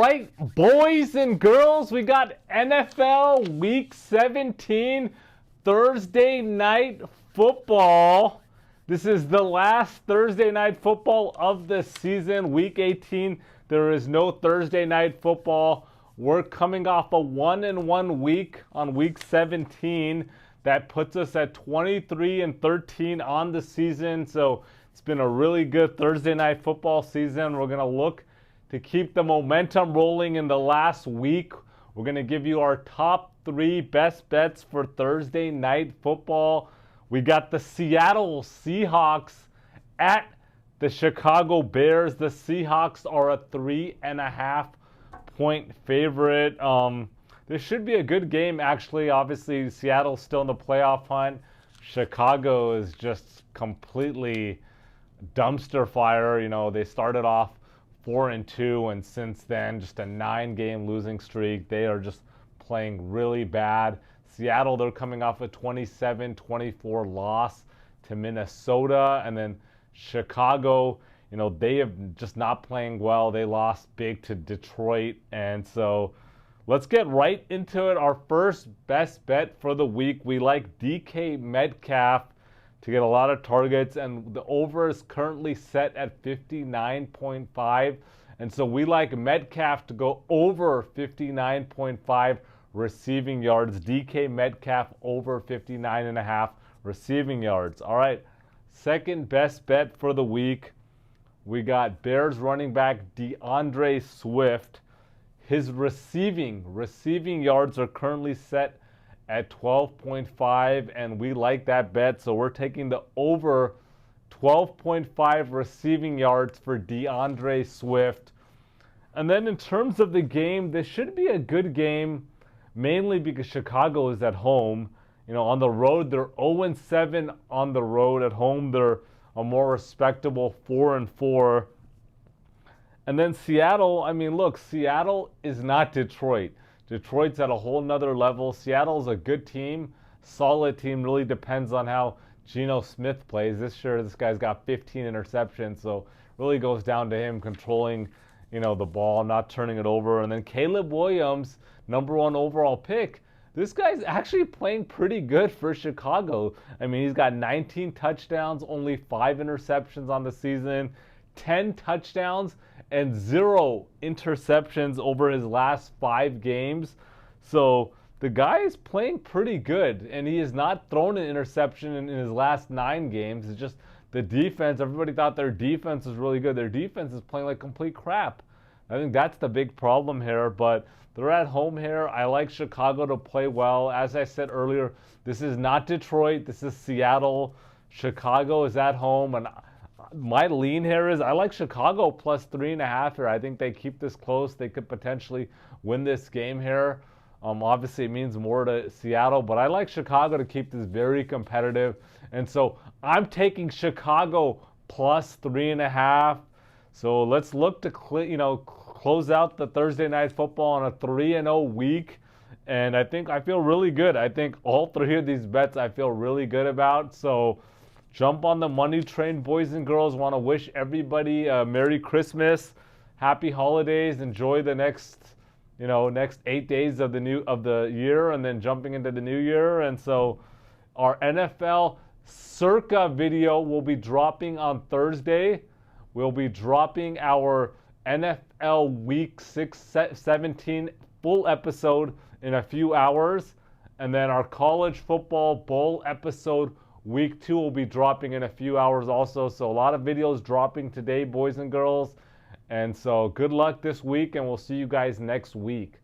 right, boys and girls, we got NFL Week 17 Thursday Night Football. This is the last Thursday Night Football of the season, Week 18. There is no Thursday Night Football. We're coming off a 1-1 week on Week 17. That puts us at 23-13 on the season. So it's been a really good Thursday Night Football season. We're going to look to keep the momentum rolling in the last week. We're going to give you our top 3 best bets for Thursday Night Football. We got the Seattle Seahawks at the Chicago Bears. The Seahawks are a 3.5 point favorite. This should be a good game, actually. Obviously, Seattle's still in the playoff hunt. Chicago is just completely dumpster fire. You know, they started off 4-2, and since then, just a 9-game losing streak. They are just playing really bad. Seattle, they're coming off a 27-24 loss to Minnesota, and then Chicago, you know, they have just not playing well. They lost big to Detroit, and so let's get right into it. Our first best bet for the week, we like DK Metcalf to get a lot of targets, and the over is currently set at 59.5, and so we like Metcalf to go over 59.5 receiving yards. DK Metcalf over 59.5 receiving yards. All right, second best bet for the week, we got Bears running back DeAndre Swift. His receiving yards are currently set at 12.5, and we like that bet, so we're taking the over 12.5 receiving yards for DeAndre Swift. And then in terms of the game, this should be a good game, mainly because Chicago is at home. You know, on the road, they're 0-7 on the road. At home, they're a more respectable 4-4. And then Seattle, I mean, look, Seattle is not Detroit. Detroit's at a whole nother level. Seattle's a good team, solid team. Really depends on how Geno Smith plays. This year, this guy's got 15 interceptions, so really goes down to him controlling, you know, the ball, not turning it over. And then Caleb Williams, #1 overall pick. This guy's actually playing pretty good for Chicago. I mean, he's got 19 touchdowns, only 5 interceptions on the season, 10 touchdowns, and 0 interceptions over his last 5 games. So the guy is playing pretty good, and he has not thrown an interception in his last 9 games. It's just the defense. Everybody thought their defense was really good. Their defense is playing like complete crap. I think that's the big problem here, but they're at home here. I like Chicago to play well. As I said earlier, this is not Detroit. This is Seattle. Chicago is at home, and my lean here is I like Chicago plus 3.5 here. I think they keep this close. They could potentially win this game here. Obviously, it means more to Seattle, but I like Chicago to keep this very competitive. And so I'm taking Chicago plus 3.5. So let's look to close out the Thursday Night Football on a 3-0 week. And I feel really good. I think all 3 of these bets I feel really good about. So jump on the money train, boys and girls. Want to wish everybody a Merry Christmas, Happy Holidays. Enjoy the next 8 days of the year, and then jumping into the new year. And so our NFL Circa video will be dropping on Thursday. We'll be dropping our NFL Week 17 full episode in a few hours, and then our College Football Bowl episode Week 2 will be dropping in a few hours also. So a lot of videos dropping today, boys and girls. And so good luck this week, and we'll see you guys next week.